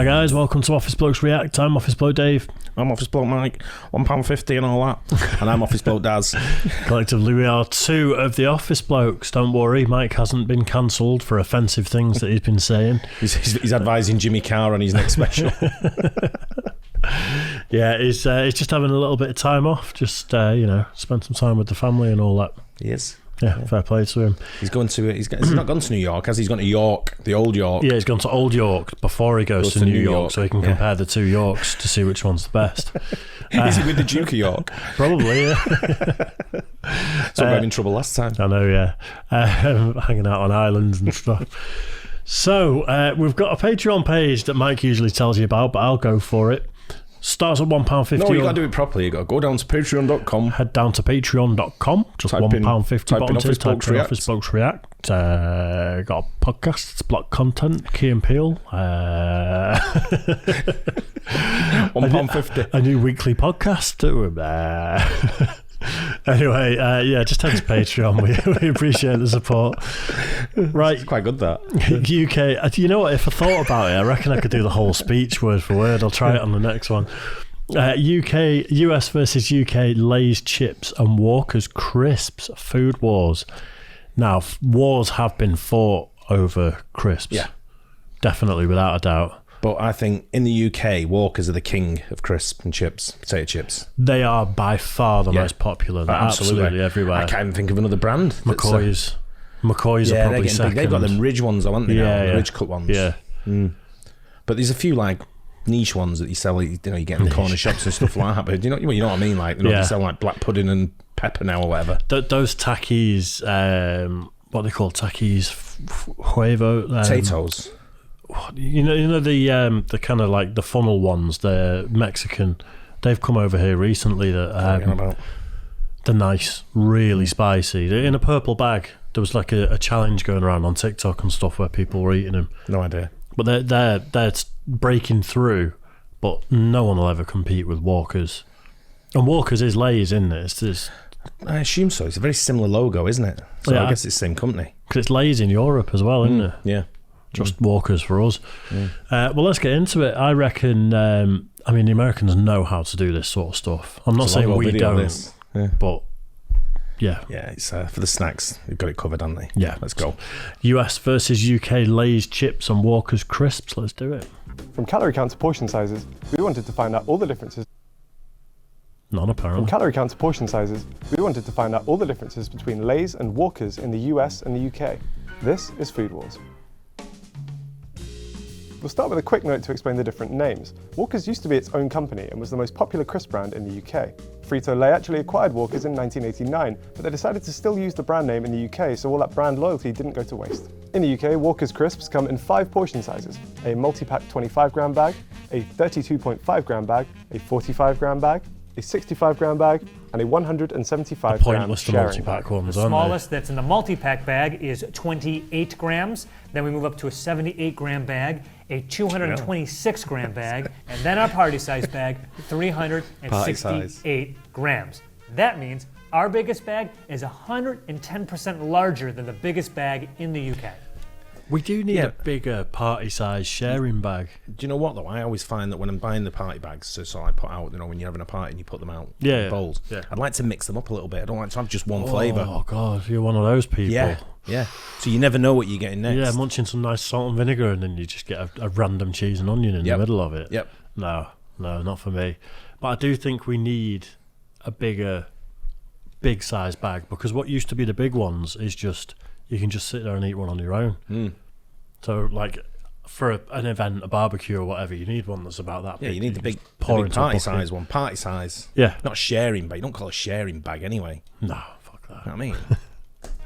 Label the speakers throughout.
Speaker 1: Hi guys, welcome to Office Blokes React. I'm Office Bloke Dave.
Speaker 2: I'm Office Bloke Mike, £1.50 and all that. And I'm Office Bloke Daz.
Speaker 1: Collectively we are two of the Office Blokes. Don't worry, Mike hasn't been cancelled for offensive things that he's been saying.
Speaker 2: He's advising Jimmy Carr on his next special.
Speaker 1: Yeah, he's just having a little bit of time off, just spend some time with the family and all that.
Speaker 2: He is.
Speaker 1: Yeah, fair play to him.
Speaker 2: He's not gone to New York, has he? He's gone to York, the old York.
Speaker 1: Yeah, he's gone to Old York before he goes to New York, so he can compare the two Yorks to see which one's the best.
Speaker 2: Is he with the Duke of York?
Speaker 1: Probably, yeah.
Speaker 2: So got him in trouble last time.
Speaker 1: I know, yeah. Hanging out on islands and stuff. So, we've got a Patreon page that Mike usually tells you about, but I'll go for it. Starts at £1.50.
Speaker 2: No, you got to do it properly. You got to go down to patreon.com.
Speaker 1: Head down to patreon.com. Just £1.50 bottom says type in Office Blokes React. Got a podcast. It's block content. Key and Peele.
Speaker 2: £1.50.
Speaker 1: A new weekly podcast. Anyway, just head to Patreon. We appreciate the support. Right,
Speaker 2: It's quite good, that.
Speaker 1: UK. You know what? If I thought about it, I reckon I could do the whole speech word for word. I'll try it on the next one. US versus UK Lay's chips and Walker's crisps food wars. Now, wars have been fought over crisps.
Speaker 2: Yeah,
Speaker 1: definitely, without a doubt.
Speaker 2: But I think in the UK, Walkers are the king of crisp and chips, potato chips.
Speaker 1: They are by far the most popular. They're absolutely everywhere.
Speaker 2: I can't even think of another brand.
Speaker 1: McCoy's. McCoy's are probably second.
Speaker 2: They've got them ridge ones, haven't they?
Speaker 1: Yeah,
Speaker 2: the ridge cut ones.
Speaker 1: Yeah.
Speaker 2: But there's a few like niche ones that you sell. You get in corner shops and stuff like that. But you know what I mean? Like they sell like black pudding and pepper now or whatever.
Speaker 1: Those Takis, what they call Takis, huevo
Speaker 2: potatoes.
Speaker 1: You know the kind of like the funnel ones. They're Mexican. They've come over here recently. That they're nice, really spicy. They're in a purple bag. There was like a challenge going around on TikTok and stuff where people were eating them.
Speaker 2: No idea.
Speaker 1: But they're breaking through. But no one will ever compete with Walkers. And Walkers is Lay's, isn't it?
Speaker 2: I assume so. It's a very similar logo, isn't it? So I guess it's the same company.
Speaker 1: Because it's Lay's in Europe as well, isn't it?
Speaker 2: Yeah.
Speaker 1: Just Walkers for us. Well, let's get into it. I reckon, the Americans know how to do this sort of stuff. I'm not saying we don't, but yeah.
Speaker 2: Yeah, it's for the snacks. They've got it covered, haven't they?
Speaker 1: Yeah.
Speaker 2: Let's go.
Speaker 1: US versus UK Lay's chips and Walker's crisps. Let's do it.
Speaker 3: From calorie count to portion sizes, we wanted to find out all the differences.
Speaker 1: None, apparently.
Speaker 3: From calorie count to portion sizes, we wanted to find out all the differences between Lay's and Walkers in the US and the UK. This is Food Wars. We'll start with a quick note to explain the different names. Walkers used to be its own company and was the most popular crisp brand in the UK. Frito-Lay actually acquired Walkers in 1989, but they decided to still use the brand name in the UK, so all that brand loyalty didn't go to waste. In the UK, Walkers crisps come in 5 portion sizes: a multi-pack 25-gram bag, a 32.5-gram bag, a 45-gram bag, a 65-gram bag, and a 175-gram
Speaker 1: pointless, the
Speaker 3: sharing
Speaker 1: multi-pack
Speaker 3: bag.
Speaker 1: ones,
Speaker 4: The
Speaker 1: aren't
Speaker 4: smallest that's in the multi-pack bag is 28 grams. Then we move up to a 78-gram bag, a 226-gram bag, and then our party size bag, 368 grams. That means our biggest bag is 110% larger than the biggest bag in the UK.
Speaker 1: We do need a bigger party size sharing bag.
Speaker 2: Do you know what though? I always find that when I'm buying the party bags, so I put out, when you're having a party and you put them out in bowls, I'd like to mix them up a little bit. I don't like to have just one flavour.
Speaker 1: Oh God, you're one of those people.
Speaker 2: Yeah. So you never know what you're getting next.
Speaker 1: Yeah, munching some nice salt and vinegar and then you just get a random cheese and onion in the middle of it.
Speaker 2: Yep.
Speaker 1: No, not for me. But I do think we need a big size bag, because what used to be the big ones is just, you can just sit there and eat one on your own. So like for an event, a barbecue or whatever, you need one that's about that big.
Speaker 2: Yeah, you need the big
Speaker 1: party
Speaker 2: size one. Party size.
Speaker 1: Yeah.
Speaker 2: Not sharing bag. You don't call it a sharing bag anyway.
Speaker 1: No, fuck that.
Speaker 2: You know what I mean?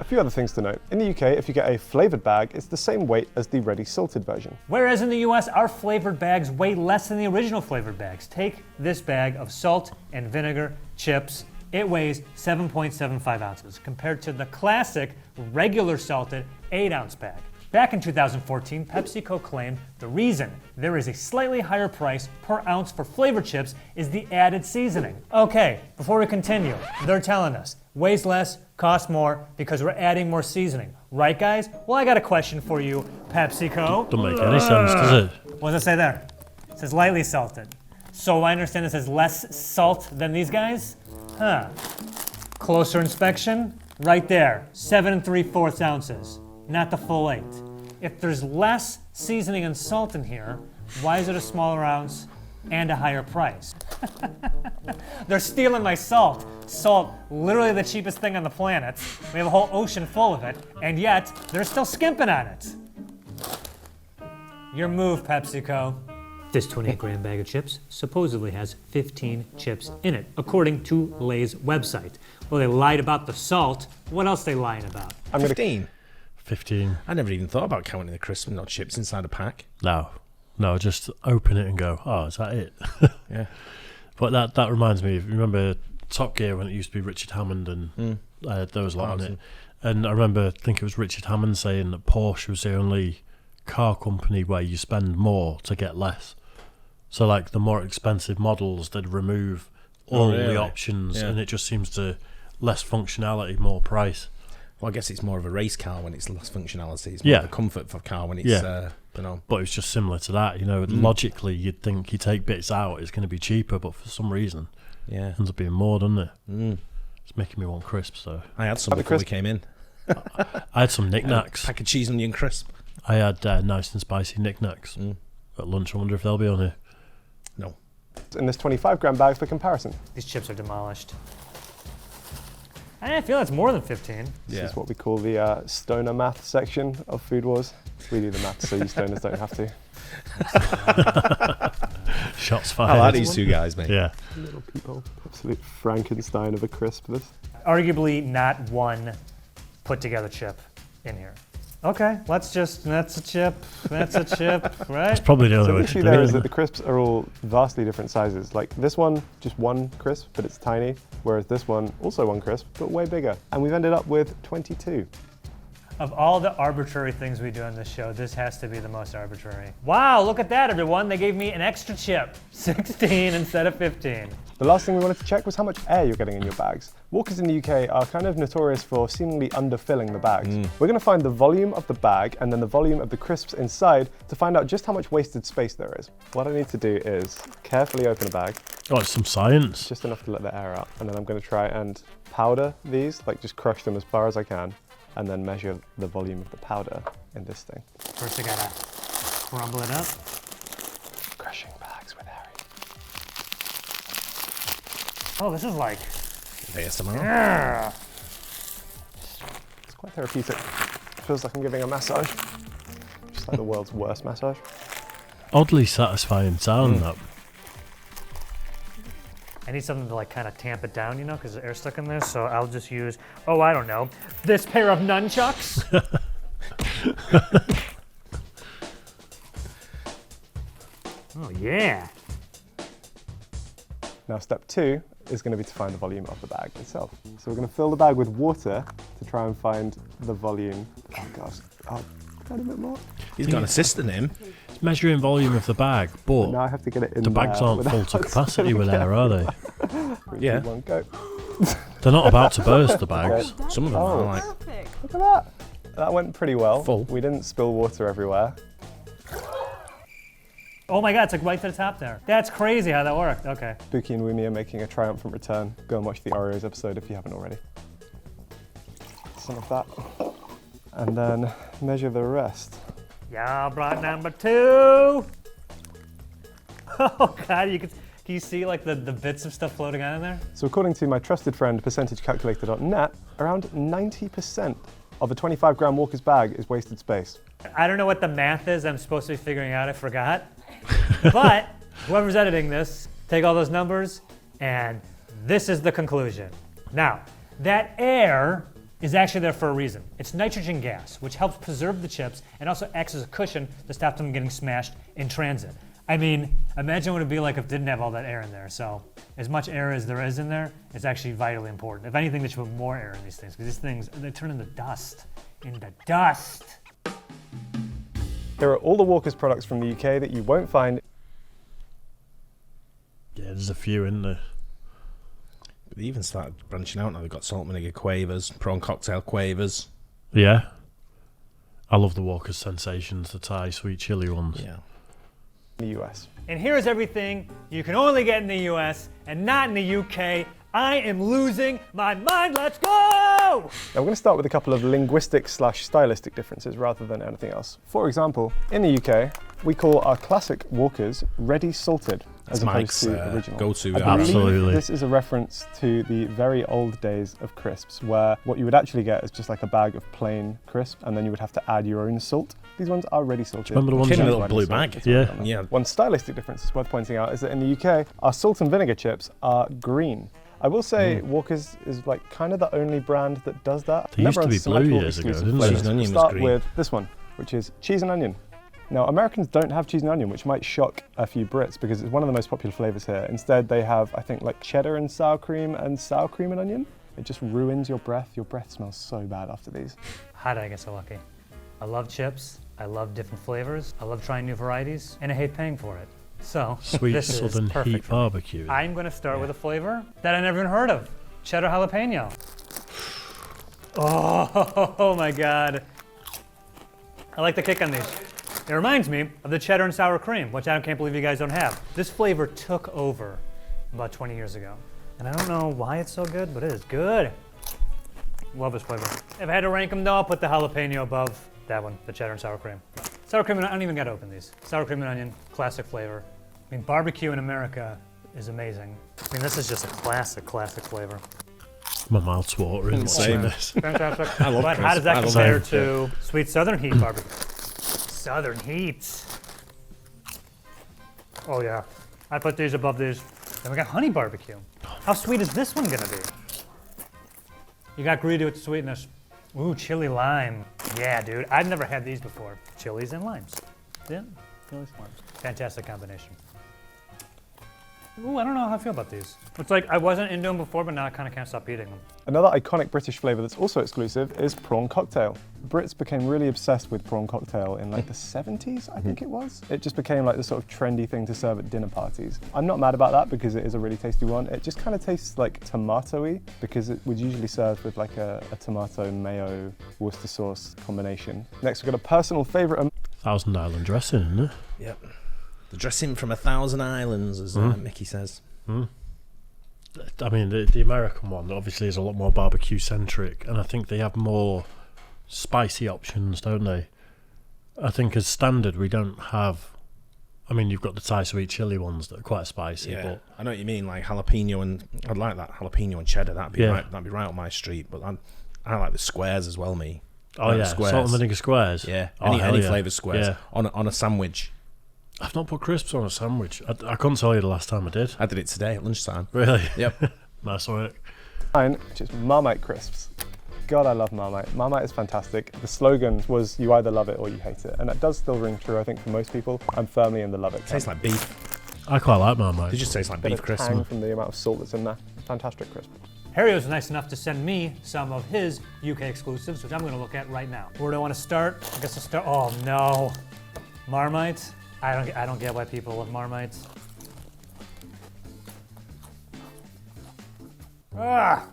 Speaker 3: A few other things to note. In the UK, if you get a flavoured bag, it's the same weight as the ready salted version.
Speaker 4: Whereas in the US, our flavored bags weigh less than the original flavored bags. Take this bag of salt and vinegar chips. It weighs 7.75 ounces compared to the classic regular salted 8-ounce bag. Back in 2014, PepsiCo claimed the reason there is a slightly higher price per ounce for flavor chips is the added seasoning. Okay, before we continue, they're telling us weighs less, costs more because we're adding more seasoning. Right, guys? Well, I got a question for you, PepsiCo.
Speaker 1: Doesn't make any sense, does it?
Speaker 4: What does it say there? It says lightly salted. So I understand it says less salt than these guys? Huh. Closer inspection, right there, 7 3/4 ounces, not the full 8. If there's less seasoning and salt in here, why is it a smaller ounce and a higher price? They're stealing my salt. Salt, literally the cheapest thing on the planet. We have a whole ocean full of it, and yet they're still skimping on it. Your move, PepsiCo. This 28-gram bag of chips supposedly has 15 chips in it, according to Lay's website. Well, they lied about the salt. What else they lying about?
Speaker 2: 15.
Speaker 1: 15.
Speaker 2: I never even thought about counting the crisps and not chips inside a pack.
Speaker 1: No, just open it and go, oh, is that it?
Speaker 2: Yeah.
Speaker 1: But that reminds me, remember Top Gear when it used to be Richard Hammond and there was a lot on it. And I remember, I think it was Richard Hammond saying that Porsche was the only car company where you spend more to get less. So like the more expensive models, they'd remove all the options and it just seems to less functionality, more price.
Speaker 2: Well, I guess it's more of a race car when it's less functionality. It's more of a comfort for car when it's, you know.
Speaker 1: But it's just similar to that, you know. Logically, you'd think you take bits out, it's going to be cheaper, but for some reason, it ends up being more, doesn't it? It's making me want crisps, though.
Speaker 2: I had some before we came in.
Speaker 1: I had some knickknacks.
Speaker 2: Pack of cheese, onion crisp.
Speaker 1: I had nice and spicy knickknacks at lunch. I wonder if they'll be on here.
Speaker 2: No.
Speaker 3: In this 25-gram bag for comparison.
Speaker 4: These chips are demolished. I feel it's more than 15.
Speaker 3: This is what we call the stoner math section of Food Wars. We do the math so you stoners don't have to.
Speaker 1: Shots fired.
Speaker 2: I like these two guys, mate.
Speaker 1: Yeah.
Speaker 3: Little people. Absolute Frankenstein of a crisp, this.
Speaker 4: Arguably not one put together chip in here. Okay, that's a chip, right?
Speaker 1: It's probably the other
Speaker 3: So
Speaker 1: way
Speaker 3: the
Speaker 1: to
Speaker 3: issue
Speaker 1: do
Speaker 3: there
Speaker 1: it,
Speaker 3: is
Speaker 1: isn't
Speaker 3: that the crisps are all vastly different sizes. Like this one, just one crisp, but it's tiny, whereas this one, also one crisp, but way bigger. And we've ended up with 22.
Speaker 4: Of all the arbitrary things we do on this show, this has to be the most arbitrary. Wow, look at that, everyone. They gave me an extra chip, 16 instead of 15.
Speaker 3: The last thing we wanted to check was how much air you're getting in your bags. Walkers in the UK are kind of notorious for seemingly underfilling the bags. We're going to find the volume of the bag and then the volume of the crisps inside to find out just how much wasted space there is. What I need to do is carefully open a bag,
Speaker 1: Oh, it's some science.
Speaker 3: just enough to let the air out, and then I'm going to try and powder these, like just crush them as far as I can, and then measure the volume of the powder in this thing.
Speaker 4: First I gotta crumble it up.
Speaker 3: Crushing bags with Harry.
Speaker 4: Oh, this is like,
Speaker 2: ASMR.
Speaker 3: It's quite therapeutic. Feels like I'm giving a massage. Just like the world's worst massage.
Speaker 1: Oddly satisfying sound, that.
Speaker 4: I need something to like kind of tamp it down, you know, because the air's stuck in there. So I'll just use, oh, I don't know, this pair of nunchucks. Oh, yeah.
Speaker 3: Now step 2 is going to be to find the volume of the bag itself. So we're going to fill the bag with water to try and find the volume. Oh gosh, oh, a bit more.
Speaker 2: He's got an assistant in.
Speaker 1: It's measuring volume of the bag, but
Speaker 3: Now I have to get it in
Speaker 1: the bags
Speaker 3: there
Speaker 1: aren't full to
Speaker 3: without
Speaker 1: capacity with air, are they?
Speaker 3: 3,
Speaker 2: Yeah.
Speaker 3: 2, 1, go.
Speaker 1: They're not about to burst, the bags.
Speaker 2: Some of them are like,
Speaker 3: Look at that. That went pretty well.
Speaker 2: Full.
Speaker 3: We didn't spill water everywhere.
Speaker 4: Oh my God, it's like right to the top there. That's crazy how that worked. Okay.
Speaker 3: Spooky and Woomy are making a triumphant return. Go and watch the Oreos episode if you haven't already. Some of that. And then measure the rest.
Speaker 4: Y'all brought number 2. Oh God, can you see like the bits of stuff floating on in there?
Speaker 3: So according to my trusted friend percentagecalculator.net, around 90% of a 25-gram Walker's bag is wasted space.
Speaker 4: I don't know what the math is I'm supposed to be figuring out, I forgot. But whoever's editing this, take all those numbers, and this is the conclusion. Now, that air is actually there for a reason. It's nitrogen gas, which helps preserve the chips and also acts as a cushion to stop them getting smashed in transit. I mean, imagine what it'd be like if it didn't have all that air in there. So as much air as there is in there, it's actually vitally important. If anything, they should put more air in these things, because these things, they turn into dust. Into dust.
Speaker 3: Here are all the Walker's products from the UK that you won't find.
Speaker 1: Yeah, there's a few in there.
Speaker 2: they even started branching out now. They've got salt and vinegar quavers, prawn cocktail quavers.
Speaker 1: Yeah. I love the Walker's Sensations, the Thai sweet chili ones.
Speaker 2: Yeah.
Speaker 3: in the US.
Speaker 4: And here's everything you can only get in the US and not in the UK. I am losing my mind. Let's go!
Speaker 3: Now we're going to start with a couple of linguistic/stylistic differences rather than anything else. For example, in the UK, we call our classic Walkers ready salted as opposed
Speaker 2: Mike's
Speaker 3: to original.
Speaker 2: go-to.
Speaker 3: I believe
Speaker 1: Absolutely.
Speaker 3: This is a reference to the very old days of crisps, where what you would actually get is just like a bag of plain crisp, and then you would have to add your own salt. These ones are ready salted.
Speaker 1: Remember the ones
Speaker 2: Came in a
Speaker 1: you-
Speaker 2: little blue bag.
Speaker 1: Yeah.
Speaker 2: Yeah.
Speaker 3: One stylistic difference is worth pointing out is that in the UK, our salt and vinegar chips are green. I will say Walkers is like kind of the only brand that does that.
Speaker 1: They used to be blue years ago, didn't they?
Speaker 2: Cheese and onion was
Speaker 3: Start
Speaker 2: green.
Speaker 3: with this one, which is cheese and onion. Now, Americans don't have cheese and onion, which might shock a few Brits because it's one of the most popular flavors here. Instead, they have, I think, like cheddar and sour cream and onion. It just ruins your breath. Your breath smells so bad after these.
Speaker 4: How did I get so lucky? I love chips. I love different flavors. I love trying new varieties, and I hate paying for it. So
Speaker 1: Sweet
Speaker 4: this is
Speaker 1: Southern
Speaker 4: perfect
Speaker 1: Heat
Speaker 4: for me.
Speaker 1: Barbecue.
Speaker 4: I'm going to start with a flavor that I never even heard of. Cheddar jalapeno. Oh my God. I like the kick on these. It reminds me of the cheddar and sour cream, which I can't believe you guys don't have. This flavor took over about 20 years ago. And I don't know why it's so good, but it is good. Love this flavor. If I had to rank them though, I'll put the jalapeno above that one, the cheddar and sour cream. Sour cream and I don't even gotta open these. Sour cream and onion, classic flavor. I mean, barbecue in America is amazing. I mean, this is just a classic flavor.
Speaker 1: My mouth's watering
Speaker 2: Same.
Speaker 1: watching this.
Speaker 4: Fantastic.
Speaker 2: I love
Speaker 4: But how
Speaker 2: crisp.
Speaker 4: does that
Speaker 2: I love
Speaker 4: compare
Speaker 1: it.
Speaker 4: to sweet Southern Heat barbecue? Southern Heat. Oh yeah. I put these above these. Then we got honey barbecue. How sweet is this one gonna be? You got greedy with the sweetness. Ooh, chili lime. Yeah, dude. I've never had these before. Chilies and limes. Yeah, chilies and limes. Fantastic combination. Ooh, I don't know how I feel about these. It's like I wasn't into them before, but now I kind of can't stop eating them.
Speaker 3: Another iconic British flavour that's also exclusive is prawn cocktail. Brits became really obsessed with prawn cocktail in like the 70s, I think it was. It just became like the sort of trendy thing to serve at dinner parties. I'm not mad about that because it is a really tasty one. It just kind of tastes like tomato-y because it was usually served with like a tomato, mayo, Worcester sauce combination. Next we've got a personal favourite.
Speaker 1: Thousand Island dressing, isn't it?
Speaker 2: Yep. The dressing from 1,000 islands, as Mickey says.
Speaker 1: I mean, the American one obviously is a lot more barbecue centric, and I think they have more spicy options, don't they? I think as standard we don't have. I mean, you've got the Thai sweet chili ones that are quite spicy,
Speaker 2: Yeah,
Speaker 1: but
Speaker 2: I know what you mean. Like jalapeno, and I'd like that jalapeno and cheddar. That'd be right on my street. But I like the squares as well. Me.
Speaker 1: oh
Speaker 2: Like the
Speaker 1: yeah,
Speaker 2: squares.
Speaker 1: salt and vinegar squares.
Speaker 2: Yeah,
Speaker 1: Oh, hell
Speaker 2: any
Speaker 1: yeah.
Speaker 2: flavour squares
Speaker 1: Yeah.
Speaker 2: on a sandwich.
Speaker 1: I've not put crisps on a sandwich. I couldn't tell you the last time I did.
Speaker 2: I did it today at lunchtime.
Speaker 1: Really?
Speaker 2: Yep.
Speaker 1: Nice work.
Speaker 3: Mine, which is Marmite crisps. God, I love Marmite. Marmite is fantastic. The slogan was you either love it or you hate it. And that does still ring true, I think, for most people. I'm firmly in the love it camp.
Speaker 2: Tastes like beef.
Speaker 1: I quite like Marmite.
Speaker 2: It just tastes like
Speaker 3: Bit
Speaker 2: beef
Speaker 3: of
Speaker 2: crisp.
Speaker 3: tang from the amount of salt that's in there. Fantastic crisp.
Speaker 4: Harry was nice enough to send me some of his UK exclusives, which I'm going to look at right now. Where do I want to start? I guess I'll start. Oh no, Marmite. I don't get why people love Marmite. Ah.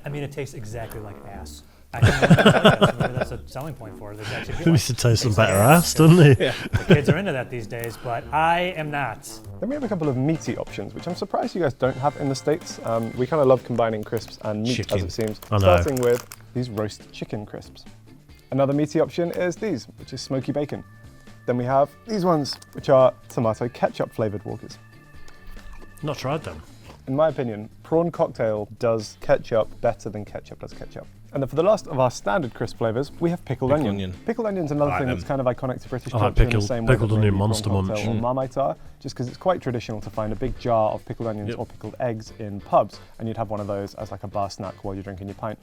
Speaker 4: I mean, it tastes exactly like ass. I can maybe that's a selling point for it. There's actually
Speaker 1: He
Speaker 4: people
Speaker 1: needs to taste some
Speaker 4: tastes like
Speaker 1: better ass, doesn't he?
Speaker 4: The kids are into that these days, but I am not.
Speaker 3: Then we have a couple of meaty options, which I'm surprised you guys don't have in the States. We kind of love combining crisps and meat,
Speaker 2: Chicken.
Speaker 3: as it seems.
Speaker 1: I know.
Speaker 3: Starting with these roast chicken crisps. Another meaty option is these, which is smoky bacon. Then we have these ones, which are tomato ketchup flavoured Walkers.
Speaker 1: Not tried them.
Speaker 3: In my opinion, prawn cocktail does ketchup better than ketchup does ketchup. And then for the last of our standard crisp flavours, we have pickled onion. Pickled onion's another
Speaker 2: I like
Speaker 3: thing
Speaker 2: them.
Speaker 3: that's kind of iconic to British
Speaker 1: I like
Speaker 3: culture in the
Speaker 1: pickled-
Speaker 3: same way
Speaker 1: pickled
Speaker 3: that
Speaker 1: onion
Speaker 3: maybe prawn
Speaker 1: Monster
Speaker 3: cocktail
Speaker 1: Munch.
Speaker 3: or Marmite are, just because it's quite traditional to find a big jar of pickled onions
Speaker 1: Yep.
Speaker 3: or pickled eggs in pubs, and you'd have one of those as like a bar snack while you're drinking your pint.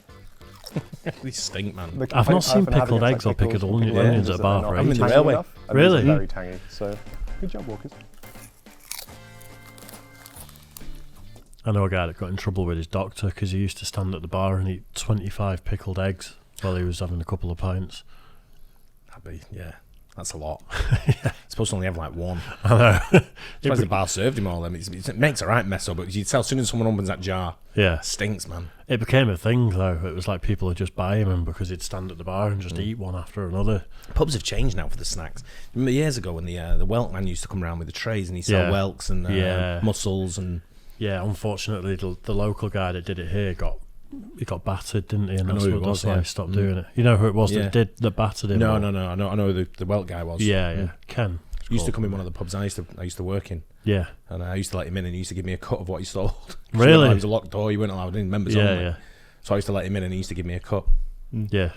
Speaker 2: These stink, man.
Speaker 3: The
Speaker 1: I've not
Speaker 3: complaint
Speaker 1: seen
Speaker 3: often have
Speaker 1: pickled
Speaker 3: against,
Speaker 1: eggs or
Speaker 3: pickles
Speaker 1: pickled
Speaker 3: or
Speaker 1: onions
Speaker 3: is
Speaker 1: at
Speaker 3: that
Speaker 1: bar
Speaker 3: they're
Speaker 1: for
Speaker 3: not
Speaker 2: I'm in the
Speaker 3: tangy
Speaker 2: railway.
Speaker 3: enough, and
Speaker 1: Really?
Speaker 3: these are very tangy, so good job, Walkers.
Speaker 1: I know a guy that got in trouble with his doctor because he used to stand at the bar and eat 25 pickled eggs while he was having a couple of pints.
Speaker 2: That'd be, yeah. That's a lot. Supposed to only have like one.
Speaker 1: I know.
Speaker 2: Surprised the bar served him all them. It makes a right mess up, but you tell as soon as someone opens that jar,
Speaker 1: Yeah.
Speaker 2: stinks, man.
Speaker 1: It became a thing, though. It was like people would just buy him because he'd stand at the bar and just eat one after another.
Speaker 2: Pubs have changed now for the snacks. Remember years ago when the Welk man used to come around with the trays and he'd sell Welks and mussels and...
Speaker 1: Yeah, unfortunately, the local guy that did it here got battered, didn't he? And that's why he stopped doing it. You know who it was that battered him?
Speaker 2: No. I know who the Welk guy was.
Speaker 1: Yeah. Ken.
Speaker 2: He used to come in one of the pubs I used to work in.
Speaker 1: Yeah.
Speaker 2: And I used to let him in and he used to give me a cut of what he sold.
Speaker 1: Really?
Speaker 2: It was a locked door, you weren't allowed in, members only.
Speaker 1: Yeah.
Speaker 2: So I used to let him in and he used to give me a cut.
Speaker 1: Yeah.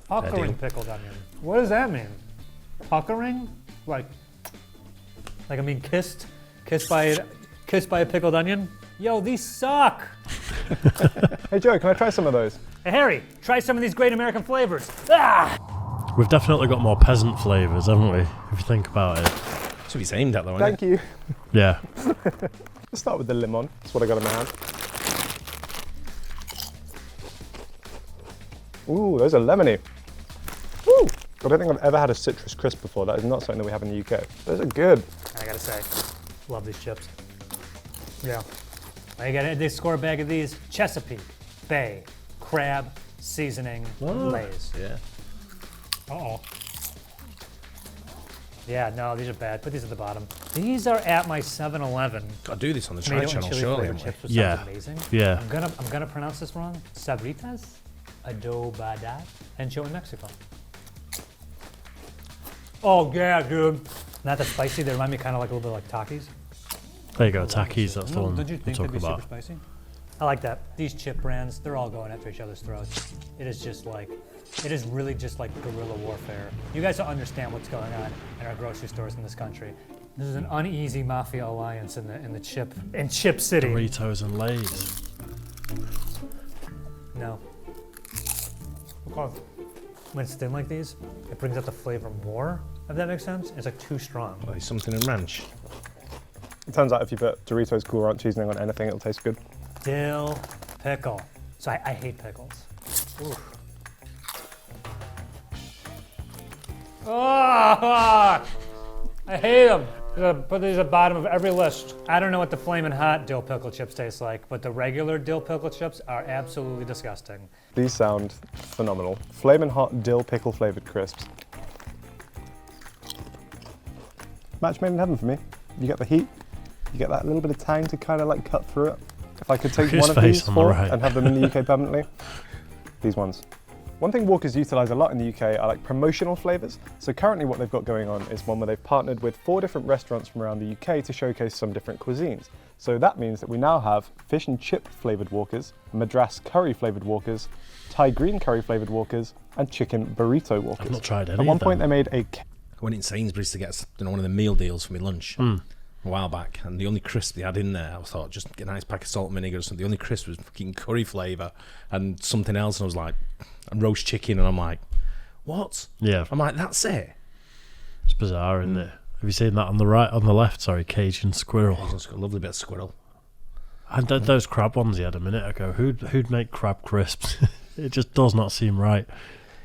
Speaker 4: Puckering pickled onion. What does that mean? Puckering? Like I mean kissed by a pickled onion? Yo, these suck.
Speaker 3: Hey Joe, can I try some of those?
Speaker 4: Hey Harry, try some of these great American flavors. Ah!
Speaker 1: We've definitely got more peasant flavours, haven't we? If you think about it.
Speaker 2: That's what he's aimed at, though,
Speaker 3: Thank you.
Speaker 1: Yeah.
Speaker 3: Let's start with the lemon. That's what I got in my hand. Ooh, those are lemony. Woo! I don't think I've ever had a citrus crisp before. That is not something that we have in the UK. Those are good.
Speaker 4: I gotta say, love these chips. Yeah. They score a bag of these. Chesapeake Bay crab seasoning Lays.
Speaker 2: Yeah.
Speaker 4: Uh-oh. Yeah, no, these are bad. Put these at the bottom. These are at my 7-Eleven.
Speaker 2: Gotta do this on the Tri
Speaker 4: Tomato and
Speaker 2: Channel,
Speaker 4: chili
Speaker 2: surely.
Speaker 4: flavored chips, which
Speaker 1: Yeah.
Speaker 4: sounds amazing.
Speaker 1: Yeah.
Speaker 4: I'm gonna pronounce this wrong. Sabritas adobadas and show in Mexico. Oh yeah, dude. Not that spicy. They remind me kind of like a little bit like Takis.
Speaker 1: There you go, Takis, that's the one
Speaker 4: Don't you
Speaker 1: I'm
Speaker 4: think they'd
Speaker 1: talking
Speaker 4: be
Speaker 1: about.
Speaker 4: super spicy? I like that. These chip brands, they're all going after each other's throats. It is really just like guerrilla warfare. You guys don't understand what's going on in our grocery stores in this country. This is an uneasy mafia alliance in Chip City.
Speaker 1: Doritos and Lays.
Speaker 4: No. Because when it's thin like these, it brings out the flavor more, if that makes sense. It's like too strong.
Speaker 2: Like something in ranch.
Speaker 3: It turns out if you put Doritos Cool Ranch seasoning on anything, it'll taste good.
Speaker 4: Dill pickle. So I hate pickles. Ooh. Oh, I hate them. Put these at the bottom of every list. I don't know what the flamin' hot dill pickle chips taste like, but the regular dill pickle chips are absolutely disgusting.
Speaker 3: These sound phenomenal. Flamin' hot dill pickle flavored crisps. Match made in heaven for me. You get the heat, you get that little bit of tang to kind of like cut through it. If I could take
Speaker 1: His
Speaker 3: one of
Speaker 1: face
Speaker 3: these
Speaker 1: on the right.
Speaker 3: and have them in the UK permanently, these ones. One thing Walkers utilise a lot in the UK are like promotional flavours. So currently what they've got going on is one where they've partnered with 4 different restaurants from around the UK to showcase some different cuisines. So that means that we now have fish and chip flavoured Walkers, Madras curry flavoured Walkers, Thai green curry flavoured Walkers, and chicken burrito Walkers.
Speaker 1: I've not tried any
Speaker 3: At one
Speaker 1: of
Speaker 3: point
Speaker 1: them.
Speaker 3: they made a...
Speaker 2: I went in Sainsbury's to get one of the meal deals for my lunch a while back, and the only crisp they had in there, I thought, just get a nice pack of salt and vinegar or something. The only crisp was fucking curry flavour and something else, and I was like, and roast chicken, and I'm like, what?
Speaker 1: Yeah.
Speaker 2: I'm like, that's it?
Speaker 1: It's bizarre, isn't it? Have you seen that on the right, on the left? Sorry, Cajun squirrel.
Speaker 2: It's got a lovely bit of squirrel.
Speaker 1: And those crab ones he had a minute ago. Who'd make crab crisps? It just does not seem right.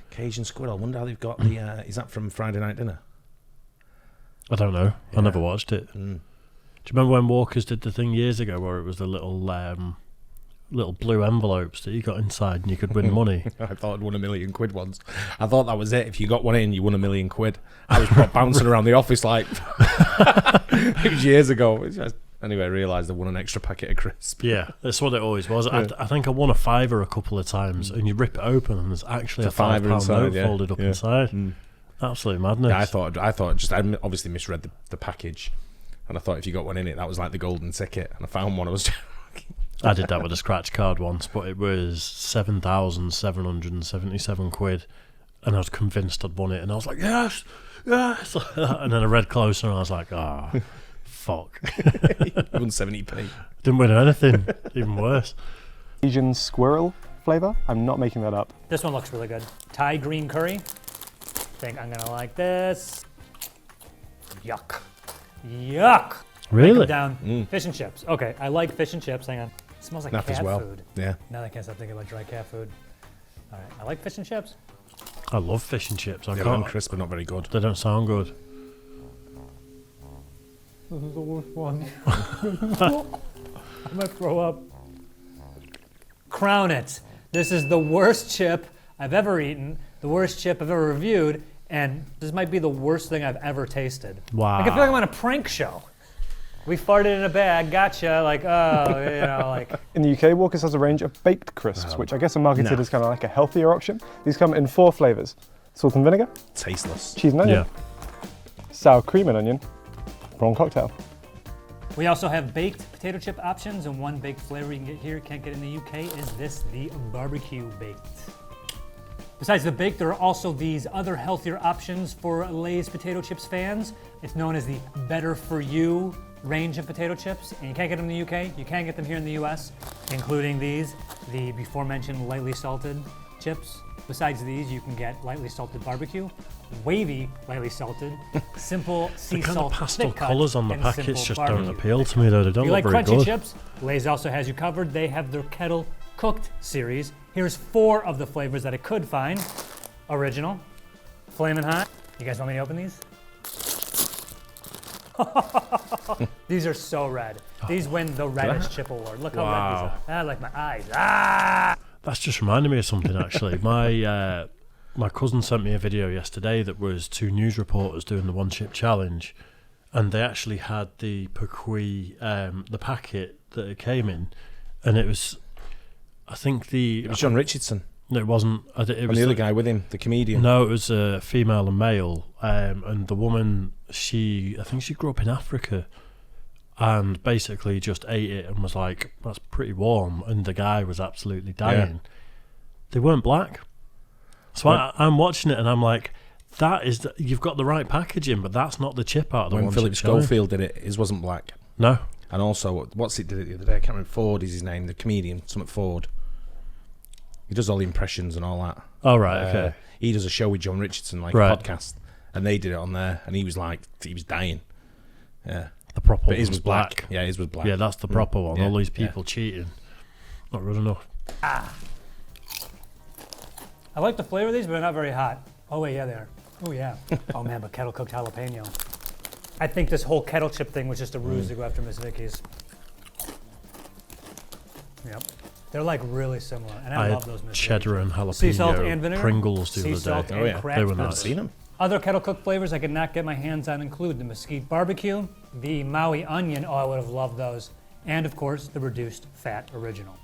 Speaker 2: Cajun squirrel. I wonder how they've got the. Is that from Friday Night Dinner?
Speaker 1: I don't know.
Speaker 2: Yeah.
Speaker 1: I never watched it. Do you remember when Walkers did the thing years ago where it was the little blue envelopes that you got inside and you could win money?
Speaker 2: I thought I'd won £1 million once. I thought that was it. If you got one in, you won £1 million. I was bouncing around the office like it was years ago. Anyway, I realised I won an extra packet of crisps.
Speaker 1: Yeah, that's what it always was. I think I won a £5 a couple of times, and you rip it open and there's actually
Speaker 2: It's
Speaker 1: a
Speaker 2: a £5
Speaker 1: £5
Speaker 2: inside,
Speaker 1: note
Speaker 2: yeah.
Speaker 1: folded up
Speaker 2: Yeah.
Speaker 1: inside. Absolute madness.
Speaker 2: Yeah, I thought just I obviously misread the package, and I thought if you got one in it, that was like the golden ticket. And I found one. I was.
Speaker 1: I did that with a scratch card once, but it was £7,777, and I was convinced I'd won it, and I was like, yes, and then I read closer, and I was like, fuck.
Speaker 2: You won 70p.
Speaker 1: Didn't win anything. Even worse.
Speaker 3: Asian squirrel flavour. I'm not making that up.
Speaker 4: This one looks really good. Thai green curry. Think I'm gonna like this. Yuck. Yuck.
Speaker 1: Really?
Speaker 4: Break 'em down. Fish and chips. Okay, I like fish and chips. Hang on. It smells like
Speaker 2: Enough
Speaker 4: cat
Speaker 2: as well.
Speaker 4: food.
Speaker 2: Yeah.
Speaker 4: Now I can't stop thinking about dry cat food. All right, I like fish and chips.
Speaker 1: I love fish and chips. I
Speaker 2: They're
Speaker 1: can't.
Speaker 2: crisp, but not very good.
Speaker 1: They don't sound good.
Speaker 4: This is the worst one. I'm gonna throw up. Crown it. This is the worst chip I've ever eaten, the worst chip I've ever reviewed, and this might be the worst thing I've ever tasted.
Speaker 1: Wow.
Speaker 4: Like I feel like I'm on a prank show. We farted in a bag, gotcha, like, oh, you know, like.
Speaker 3: In the UK, Walker's has a range of baked crisps, which I guess are marketed
Speaker 2: no.
Speaker 3: as kind of like a healthier option. These come in 4 flavors: salt and vinegar,
Speaker 2: Tasteless.
Speaker 3: cheese and onion,
Speaker 1: Yeah.
Speaker 3: sour cream and onion, prawn cocktail.
Speaker 4: We also have baked potato chip options, and one baked flavor you can get here, can't get in the UK, is this, the barbecue baked. Besides the baked, there are also these other healthier options for Lay's potato chips fans. It's known as the Better For You range of potato chips, and you can't get them in the UK, you can get them here in the US, including these, the before mentioned lightly salted chips. Besides these, you can get lightly salted barbecue, wavy lightly salted, simple sea
Speaker 1: The kind
Speaker 4: salt
Speaker 1: of pastel
Speaker 4: thick cut,
Speaker 1: colours on the
Speaker 4: and
Speaker 1: packets
Speaker 4: simple
Speaker 1: just
Speaker 4: barbecue.
Speaker 1: don't appeal to me though. They don't
Speaker 4: If you
Speaker 1: look
Speaker 4: like
Speaker 1: very
Speaker 4: crunchy
Speaker 1: good.
Speaker 4: chips, Lay's also has you covered. They have their kettle cooked series. Here's 4 of the flavors that I could find. Original, Flamin' Hot. You guys want me to open these? These are so red. These win the reddest chip award. Look how red these are. Ah, like my eyes. Ah!
Speaker 1: That's just reminded me of something actually. My cousin sent me a video yesterday that was 2 news reporters doing the 1 chip challenge, and they actually had the Pequi, the packet that it came in, and it was, I think
Speaker 2: It was John Richardson.
Speaker 1: No, it wasn't. It
Speaker 2: And
Speaker 1: was
Speaker 2: the other guy with him, the comedian.
Speaker 1: No, it was a female and male, and the woman, I think she grew up in Africa, and basically just ate it and was like, "That's pretty warm," and the guy was absolutely dying. They weren't black, so I'm watching it and I'm like, "That is, you've got the right packaging, but that's not the chip out of the
Speaker 2: When
Speaker 1: one
Speaker 2: Philip
Speaker 1: chip challenge."
Speaker 2: Schofield did it, his wasn't black.
Speaker 1: No,
Speaker 2: And also, what's it did it the other day? I can't remember. Ford is his name, the comedian, something Ford. He does all the impressions and all that.
Speaker 1: oh right, okay.
Speaker 2: He does a show with John Richardson, like
Speaker 1: Right.
Speaker 2: a podcast, and they did it on there, and he was like, he was dying. Yeah,
Speaker 1: The proper
Speaker 2: but his
Speaker 1: one
Speaker 2: was black. Yeah, his was black.
Speaker 1: Yeah, that's the proper one.
Speaker 2: Yeah,
Speaker 1: All these
Speaker 2: yeah.
Speaker 1: people cheating, not good enough.
Speaker 4: I like the flavor of these, but they're not very hot. Oh wait, yeah, they are. Oh yeah. Oh man, but kettle cooked jalapeno. I think this whole kettle chip thing was just a ruse to go after Miss Vicky's. Yep. They're like really similar, and I
Speaker 1: I
Speaker 4: love
Speaker 1: had
Speaker 4: those Miss
Speaker 1: cheddar
Speaker 4: Vicky's.
Speaker 1: and jalapeno
Speaker 4: Sea salt and vinegar?
Speaker 1: Pringles the
Speaker 4: Sea
Speaker 1: other
Speaker 4: salt
Speaker 1: day.
Speaker 4: and
Speaker 2: Oh, yeah.
Speaker 4: cracked
Speaker 1: They were
Speaker 4: pepper.
Speaker 1: nice.
Speaker 2: Seen him?
Speaker 4: Other kettle cooked flavors I could not get my hands on include the mesquite barbecue, the Maui onion, oh I would have loved those, and of course the reduced fat original.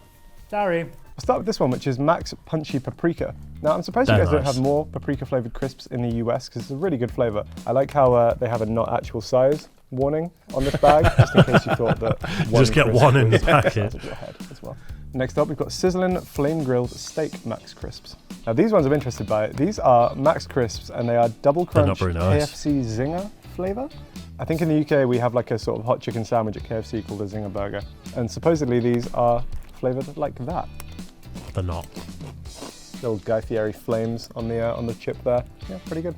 Speaker 4: Sorry.
Speaker 3: I'll start with this one, which is Max Punchy Paprika. Now, I'm surprised
Speaker 1: They're
Speaker 3: you guys don't
Speaker 1: nice.
Speaker 3: have more paprika flavored crisps in the US because it's a really good flavor. I like how they have a not actual size warning on this bag, just in case you thought that one
Speaker 1: Just get
Speaker 3: crisp
Speaker 1: one in the
Speaker 3: was
Speaker 1: packet.
Speaker 3: out of your head as well. Next up, we've got Sizzlin' Flame Grilled Steak Max Crisps. Now, these ones I'm interested by. These are Max Crisps, and they are double
Speaker 1: They're not
Speaker 3: crunch
Speaker 1: very nice.
Speaker 3: KFC Zinger flavor. I think in the UK we have like a sort of hot chicken sandwich at KFC called a Zinger burger, and supposedly these are flavored like that.
Speaker 1: They're not.
Speaker 3: Little Guy Fieri flames on the chip there. Yeah, pretty good.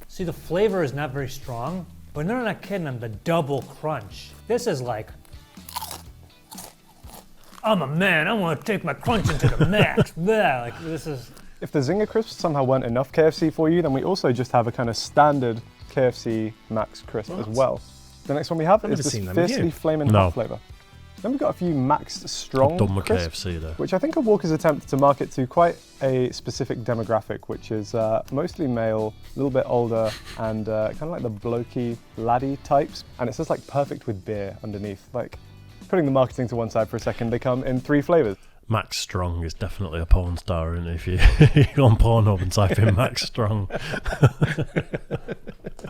Speaker 4: See, the flavor is not very strong, but they're not kidding on the double crunch. This is like, I'm a man, I want to take my crunching to the max. Yeah, like this is,
Speaker 3: If the Zinger crisps somehow weren't enough KFC for you, then we also just have a kind of standard KFC Max crisp as well. The next one we have
Speaker 2: I've
Speaker 3: is
Speaker 2: never
Speaker 3: this
Speaker 2: seen them, have
Speaker 3: fiercely
Speaker 2: you?
Speaker 3: flaming
Speaker 1: No.
Speaker 3: hot flavor. Then we've got a few Max Strong
Speaker 1: Done with
Speaker 3: crisps,
Speaker 1: KFC though.
Speaker 3: which I think are Walker's attempt to market to quite a specific demographic, which is mostly male, a little bit older, and kind of like the blokey, laddie types. And it says like perfect with beer underneath. Like, putting the marketing to one side for a second, they come in 3 flavors.
Speaker 1: Max Strong is definitely a porn star, and if you go on Pornhub and type in Max Strong,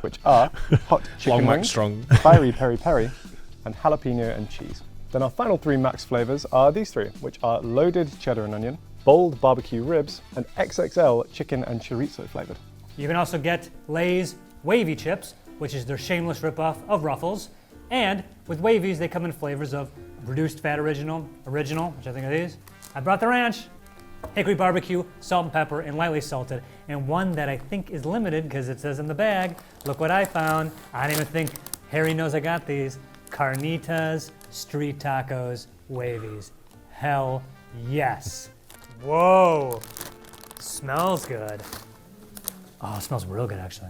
Speaker 3: Which are hot chicken
Speaker 2: Long Max
Speaker 3: wings,
Speaker 2: Strong.
Speaker 3: fiery peri peri, and jalapeno and cheese. Then our final 3 Max flavors are these 3, which are loaded cheddar and onion, bold barbecue ribs, and XXL chicken and chorizo flavored.
Speaker 4: you can also get Lay's Wavy Chips, which is their shameless ripoff of Ruffles. And with Wavies, they come in flavors of reduced fat original, which I think are these. I brought the ranch, hickory barbecue, salt and pepper, and lightly salted. And one that I think is limited because it says in the bag, look what I found. I didn't even think Harry knows I got these. Carnitas, street tacos, Wavies. Hell yes. Whoa. Smells good. Oh, it smells real good, actually.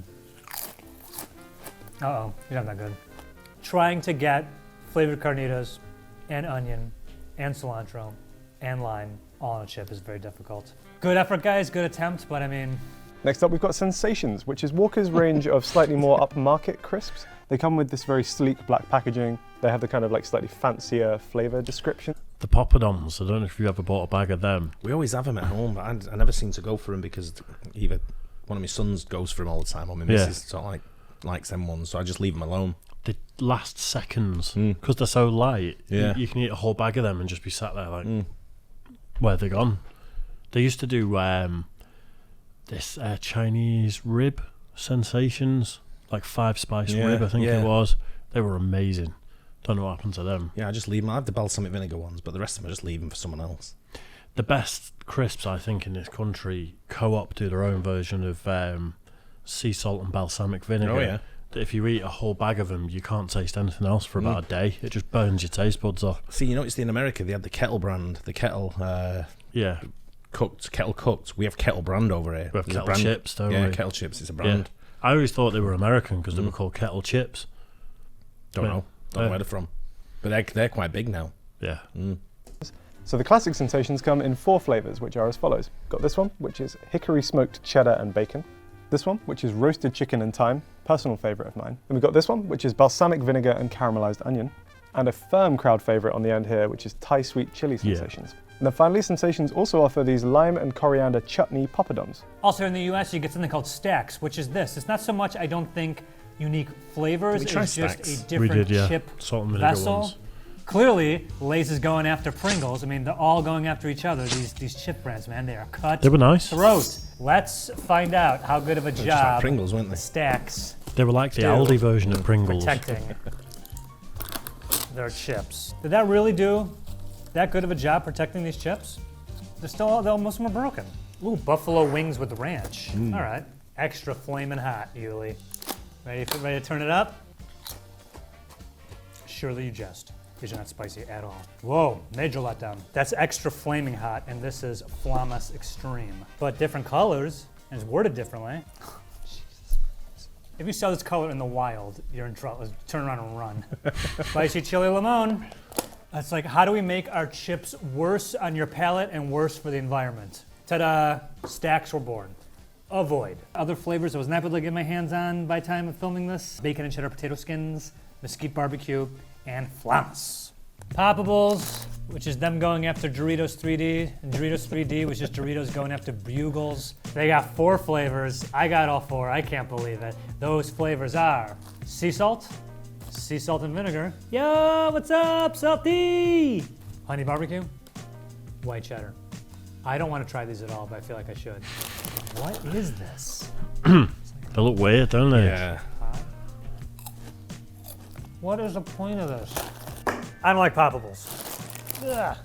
Speaker 4: Uh-oh, you're not that good. Trying to get flavored carnitas and onion and cilantro and lime all on a chip is very difficult. Good effort, guys, good attempt, but I mean...
Speaker 3: Next up, we've got Sensations, which is Walker's range of slightly more upmarket crisps. They come with this very sleek black packaging. They have the kind of like slightly fancier flavor description.
Speaker 1: The poppadoms, I don't know if you've ever bought a bag of them.
Speaker 2: We always have them at home, but I never seem to go for them because either one of my sons goes for them all the time or my missus sort of likes them ones, so I just leave them alone.
Speaker 1: They last seconds because they're so light.
Speaker 2: Yeah.
Speaker 1: You can eat a whole bag of them and just be sat there like, where are they gone? They used to do this Chinese rib Sensations, like 5-spice rib, I think it was. They were amazing. Don't know what happened to them.
Speaker 2: Yeah, I just leave them. I have the balsamic vinegar ones, but the rest of them I just leave them for someone else.
Speaker 1: The best crisps, I think, in this country, Co-op do their own version of sea salt and balsamic vinegar.
Speaker 2: Oh, yeah.
Speaker 1: That if you eat a whole bag of them, you can't taste anything else for about a day. It just burns your taste buds off.
Speaker 2: See, you noticed in America they had the kettle brand, the kettle kettle cooked. We have kettle brand over here.
Speaker 1: We have
Speaker 2: There's a
Speaker 1: kettle
Speaker 2: brand.
Speaker 1: chips, don't we?
Speaker 2: Yeah, kettle chips. It's a brand.
Speaker 1: I always thought they were American because they were called kettle chips.
Speaker 2: Don't know where they're from, but they're quite big now.
Speaker 1: Yeah.
Speaker 3: So the classic Sensations come in 4 flavors, which are as follows. Got this one, which is hickory smoked cheddar and bacon. This one, which is roasted chicken and thyme, personal favorite of mine. Then we've got this one, which is balsamic vinegar and caramelized onion. And a firm crowd favorite on the end here, which is Thai sweet chili Sensations. And then finally, Sensations also offer these lime and coriander chutney poppadoms.
Speaker 4: Also in the US, you get something called stacks, which is this. It's not so much, I don't think, unique flavors.
Speaker 2: Did we try
Speaker 4: it's just
Speaker 2: stacks?
Speaker 4: a different chip
Speaker 1: salt and vinegar
Speaker 4: vessel.
Speaker 1: ones.
Speaker 4: Clearly, Lay's is going after Pringles. I mean, they're all going after each other. These chip brands, man, they are cut.
Speaker 1: They were nice.
Speaker 4: Throat. Let's find out how good of a
Speaker 2: Just like
Speaker 4: job
Speaker 2: Pringles, weren't they?
Speaker 4: Stacks
Speaker 1: They were like the
Speaker 4: do
Speaker 1: Aldi version of Pringles.
Speaker 4: protecting their chips. Did that really do that good of a job protecting these chips? Most of them are broken. Ooh, buffalo wings with ranch. All right, extra flaming hot, Yuli. Ready to turn it up? Surely you jest. These are not spicy at all. Whoa, major letdown. That's extra flaming hot, and this is Flamus Extreme. But different colors, and it's worded differently. Jesus. If you saw this color in the wild, you're in trouble. Turn around and run. Spicy chili limon. That's like, how do we make our chips worse on your palate and worse for the environment? Ta-da, stacks were born. Avoid. Other flavors I was not able to get my hands on by time of filming this. Bacon and cheddar potato skins, mesquite barbecue, and Flamus. Poppables, which is them going after Doritos 3D, and Doritos 3D, which is Doritos going after Bugles. They got 4 flavors. I got all 4. I can't believe it. Those flavors are sea salt and vinegar. Yo, what's up, Salty? Honey barbecue, white cheddar. I don't want to try these at all, but I feel like I should. What is this?
Speaker 1: They look weird, don't they?
Speaker 2: Yeah.
Speaker 4: What is the point of this? I don't like poppables. Ugh.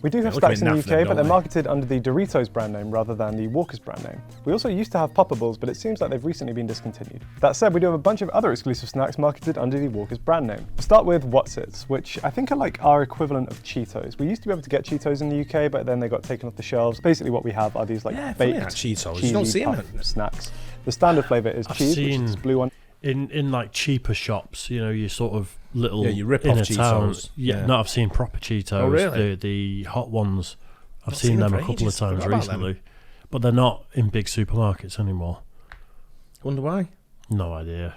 Speaker 3: We do have
Speaker 2: look a bit
Speaker 3: stacks in the
Speaker 2: naff
Speaker 3: UK,
Speaker 2: then,
Speaker 3: but
Speaker 2: don't
Speaker 3: they're
Speaker 2: they?
Speaker 3: marketed under the Doritos brand name rather than the Walker's brand name. We also used to have poppables, but it seems like they've recently been discontinued. That said, we do have a bunch of other exclusive snacks marketed under the Walker's brand name. We'll start with What's-Its, which I think are like our equivalent of Cheetos. We used to be able to get Cheetos in the UK, but then they got taken off the shelves. Basically what we have are these like
Speaker 2: funny
Speaker 3: baked
Speaker 2: that Cheetos. You
Speaker 3: cheesy
Speaker 2: don't see 'em
Speaker 3: puff
Speaker 2: at-
Speaker 3: snacks. The standard flavour is
Speaker 1: I've
Speaker 3: cheese, which is
Speaker 1: seen-
Speaker 3: this blue one.
Speaker 1: In like cheaper shops, you know, you sort of little
Speaker 2: Yeah, you rip
Speaker 1: inner
Speaker 2: off Cheetos.
Speaker 1: towns.
Speaker 2: Yeah.
Speaker 1: No, I've seen proper Cheetos.
Speaker 2: Oh, really?
Speaker 1: The hot ones. I've
Speaker 2: Not
Speaker 1: seen
Speaker 2: seen
Speaker 1: them
Speaker 2: them
Speaker 1: a
Speaker 2: for
Speaker 1: couple of
Speaker 2: ages. Forgot
Speaker 1: times
Speaker 2: about them.
Speaker 1: recently, but they're not in big supermarkets anymore.
Speaker 2: Wonder why?
Speaker 1: No idea.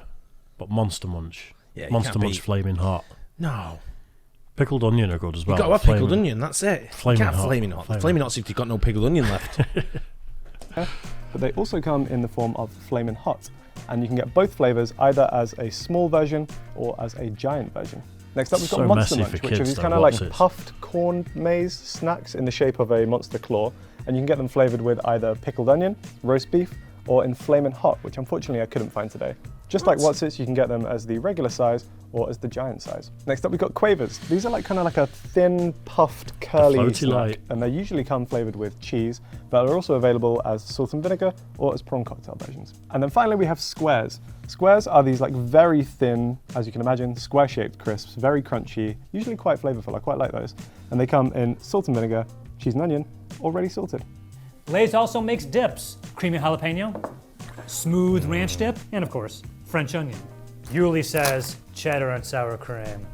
Speaker 1: But Monster Munch,
Speaker 2: Yeah, you
Speaker 1: Monster
Speaker 2: can't
Speaker 1: Munch
Speaker 2: beat-
Speaker 1: Flaming Hot,
Speaker 2: No.
Speaker 1: pickled onion are good as well.
Speaker 2: You've got to have
Speaker 1: Flaming-
Speaker 2: pickled onion, that's it. You
Speaker 1: Flaming
Speaker 2: can't have
Speaker 1: hot.
Speaker 2: flaming hot.
Speaker 1: Flaming
Speaker 2: Flaming hot's if you've got no pickled onion left.
Speaker 3: But they also come in the form of Flamin' Hot, and you can get both flavours either as a small version or as a giant version. Next up, we've got
Speaker 1: So
Speaker 3: Monster
Speaker 1: messy for
Speaker 3: Munch, which are
Speaker 1: kids,
Speaker 3: these
Speaker 1: though,
Speaker 3: kind of like
Speaker 1: What's-Its?
Speaker 3: puffed corn maze snacks in the shape of a monster claw, and you can get them flavoured with either pickled onion, roast beef, or in Flamin' Hot, which unfortunately I couldn't find today. Just like What's-Its, you can get them as the regular size or as the giant size. Next up, we've got Quavers. These are like kind of like a thin, puffed, curly
Speaker 1: floaty
Speaker 3: snack,
Speaker 1: light.
Speaker 3: and they usually come flavoured with cheese, but are also available as salt and vinegar or as prawn cocktail versions. And then finally, we have Squares. Squares are these like very thin, as you can imagine, square-shaped crisps, very crunchy, usually quite flavourful. I quite like those. And they come in salt and vinegar, cheese and onion, or ready salted.
Speaker 4: Lay's also makes dips. Creamy jalapeno, smooth ranch dip, and of course, French onion. Yuli says cheddar and sour cream.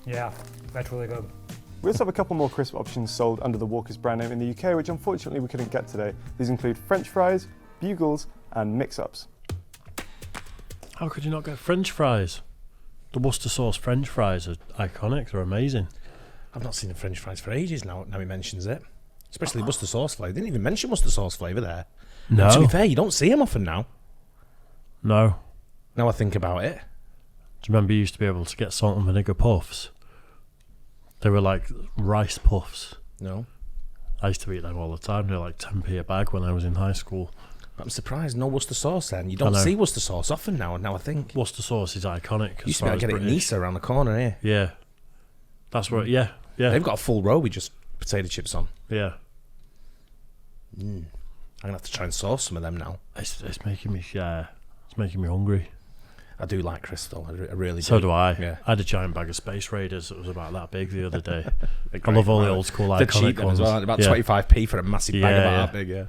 Speaker 4: Yeah, that's really good.
Speaker 3: We also have a couple more crisp options sold under the Walker's brand name in the UK, which unfortunately we couldn't get today. These include French fries, bugles, and mix-ups.
Speaker 1: How could you not get French fries? The Worcester sauce French fries are iconic. They're amazing.
Speaker 2: I've not seen the French fries for ages now he mentions it. Especially Worcester sauce flavour. They didn't even mention Worcester sauce flavour there.
Speaker 1: No.
Speaker 2: And to be fair, you don't see them often now.
Speaker 1: No.
Speaker 2: Now I think about it.
Speaker 1: Do you remember you used to be able to get salt and vinegar puffs? They were like rice puffs.
Speaker 2: No.
Speaker 1: I used to eat them all the time. They were like 10p a bag when I was in high school.
Speaker 2: I'm surprised no Worcester sauce then. You don't see Worcester sauce often now I think.
Speaker 1: Worcester sauce is iconic.
Speaker 2: You used to be able to get it in Nisa around the corner here.
Speaker 1: Yeah. That's where, yeah.
Speaker 2: They've got a full row with just potato chips on.
Speaker 1: Yeah.
Speaker 2: I'm going to have to try and source some of them now.
Speaker 1: It's making me, it's making me hungry.
Speaker 2: I do like crisps though. I really do.
Speaker 1: So do I.
Speaker 2: Yeah.
Speaker 1: I had a giant bag of Space Raiders that was about that big the other day. I love all the old school
Speaker 2: They're
Speaker 1: iconic
Speaker 2: cheap
Speaker 1: ones.
Speaker 2: as well. About 25p for a massive bag about that big, yeah.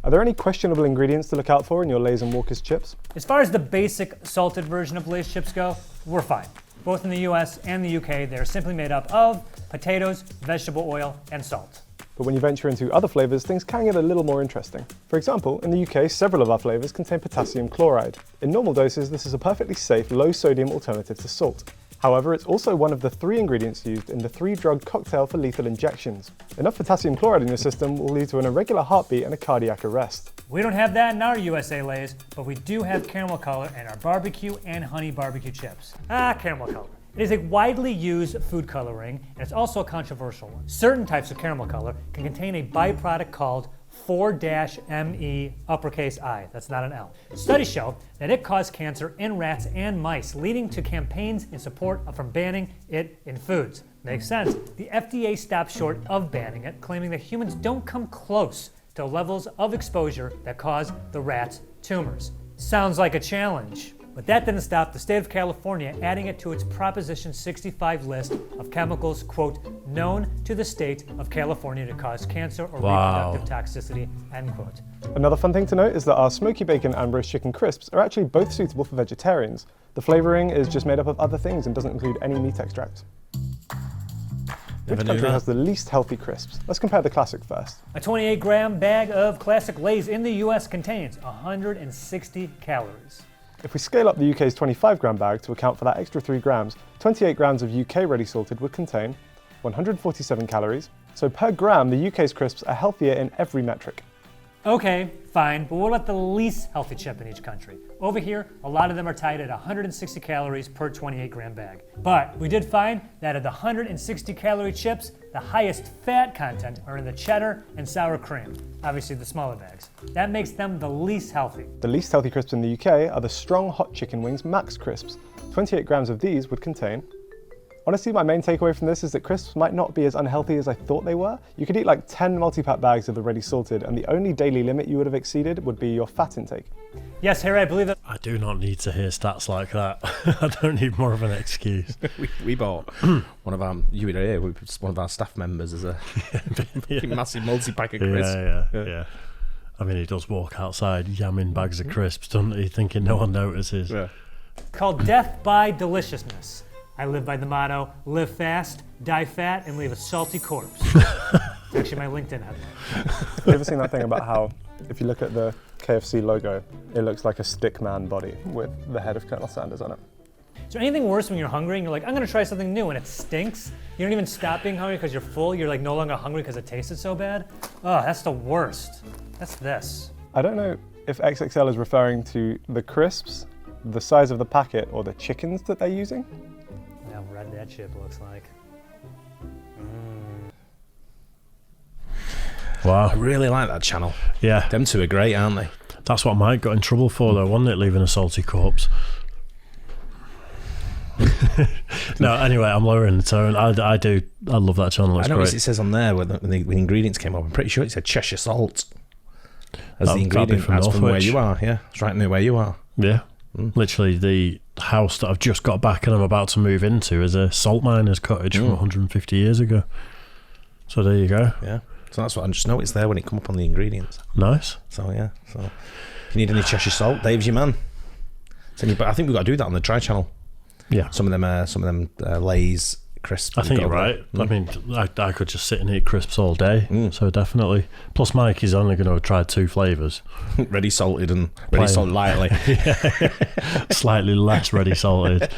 Speaker 3: Are there any questionable ingredients to look out for in your Lay's and Walker's chips?
Speaker 4: As far as the basic salted version of Lay's chips go, we're fine. Both in the US and the UK, they're simply made up of potatoes, vegetable oil, and salt.
Speaker 3: But when you venture into other flavours, things can get a little more interesting. For example, in the UK, several of our flavours contain potassium chloride. In normal doses, this is a perfectly safe, low-sodium alternative to salt. However, it's also one of the 3 ingredients used in the 3-drug cocktail for lethal injections. Enough potassium chloride in your system will lead to an irregular heartbeat and a cardiac arrest.
Speaker 4: We don't have that in our USA Lay's, but we do have caramel color in our barbecue and honey barbecue chips. Caramel color. It is a widely used food coloring, and it's also a controversial one. Certain types of caramel color can contain a byproduct called 4-ME uppercase I. That's not an L. Studies show that it caused cancer in rats and mice, leading to campaigns in support from banning it in foods. Makes sense. The FDA stopped short of banning it, claiming that humans don't come close to levels of exposure that cause the rats tumors. Sounds like a challenge. But that didn't stop the state of California adding it to its Proposition 65 list of chemicals, quote, known to the state of California to cause cancer or reproductive toxicity, end quote.
Speaker 3: Another fun thing to note is that our smoky bacon and roast chicken crisps are actually both suitable for vegetarians. The flavouring is just made up of other things and doesn't include any meat extracts. Which country has the least healthy crisps? Let's compare the classic first.
Speaker 4: A 28-gram bag of classic Lay's in the US contains 160 calories.
Speaker 3: If we scale up the UK's 25-gram bag to account for that extra 3 grams, 28 grams of UK ready salted would contain 147 calories. So per gram, the UK's crisps are healthier in every metric.
Speaker 4: Okay, fine, but what about the least healthy chip in each country? Over here, a lot of them are tied at 160 calories per 28-gram bag. But we did find that of the 160 calorie chips, the highest fat content are in the cheddar and sour cream, obviously the smaller bags. That makes them the least healthy.
Speaker 3: The least healthy crisps in the UK are the strong hot chicken wings Max crisps. 28 grams of these would contain. Honestly, my main takeaway from this is that crisps might not be as unhealthy as I thought they were. You could eat like 10 multi-pack bags of the ready salted, and the only daily limit you would have exceeded would be your fat intake.
Speaker 4: Yes, Harry, I believe that.
Speaker 1: I do not need to hear stats like that. I don't need more of an excuse.
Speaker 2: we bought one of our, you were here, one of our staff members as a massive multi-pack of crisps.
Speaker 1: Yeah. I mean, he does walk outside yamming bags of crisps, doesn't he, thinking no one notices.
Speaker 2: Yeah.
Speaker 4: Called Death by Deliciousness. I live by the motto, live fast, die fat, and leave a salty corpse. It's actually my LinkedIn headline.
Speaker 3: Have you ever seen that thing about how, if you look at the KFC logo, it looks like a stick man body with the head of Colonel Sanders on it?
Speaker 4: Is there anything worse when you're hungry and you're like, I'm gonna try something new, and it stinks? You don't even stop being hungry because you're full, you're like no longer hungry because it tasted so bad? Oh, that's the worst. That's this.
Speaker 3: I don't know if XXL is referring to the crisps, the size of the packet, or the chickens that they're using.
Speaker 4: How red that chip looks like.
Speaker 1: Wow.
Speaker 2: I really like that channel.
Speaker 1: Yeah.
Speaker 2: Them two are great, aren't they?
Speaker 1: That's what Mike got in trouble for, though, wasn't it? Leaving a salty corpse. No, anyway, I'm lowering the tone. I love that channel. It's
Speaker 2: I noticed
Speaker 1: great.
Speaker 2: it says on there when the ingredients came up, I'm pretty sure it said Cheshire salt as the ingredient. That's from where you are, yeah. It's right near where you are.
Speaker 1: Yeah. Literally, the house that I've just got back and I'm about to move into is a salt miner's cottage from 150 years ago. So there you go.
Speaker 2: Yeah. So that's what I just noticed there when it come up on the ingredients.
Speaker 1: Nice.
Speaker 2: So yeah. So if you need any Cheshire salt, Dave's your man. But I think we've got to do that on the Try channel.
Speaker 1: Yeah.
Speaker 2: Some of them Lay's crisps.
Speaker 1: I think you're right. I mean, I could just sit and eat crisps all day. So definitely. Plus, Mike is only going to try 2 flavours.
Speaker 2: Ready salted and ready salted lightly.
Speaker 1: Slightly less ready salted.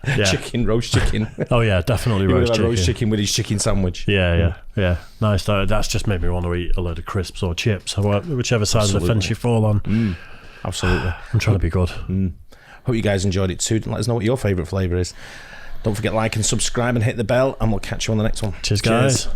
Speaker 1: Yeah.
Speaker 2: Chicken, roast chicken.
Speaker 1: Oh yeah, definitely roast chicken.
Speaker 2: Roast chicken with his chicken sandwich.
Speaker 1: Yeah. Nice. That's just made me want to eat a load of crisps or chips, whichever side of the fence you fall on.
Speaker 2: Absolutely.
Speaker 1: I'm trying to be good.
Speaker 2: Hope you guys enjoyed it too. Let us know what your favourite flavour is. Don't forget, like and subscribe and hit the bell, and we'll catch you on the next one.
Speaker 1: Cheers. Guys.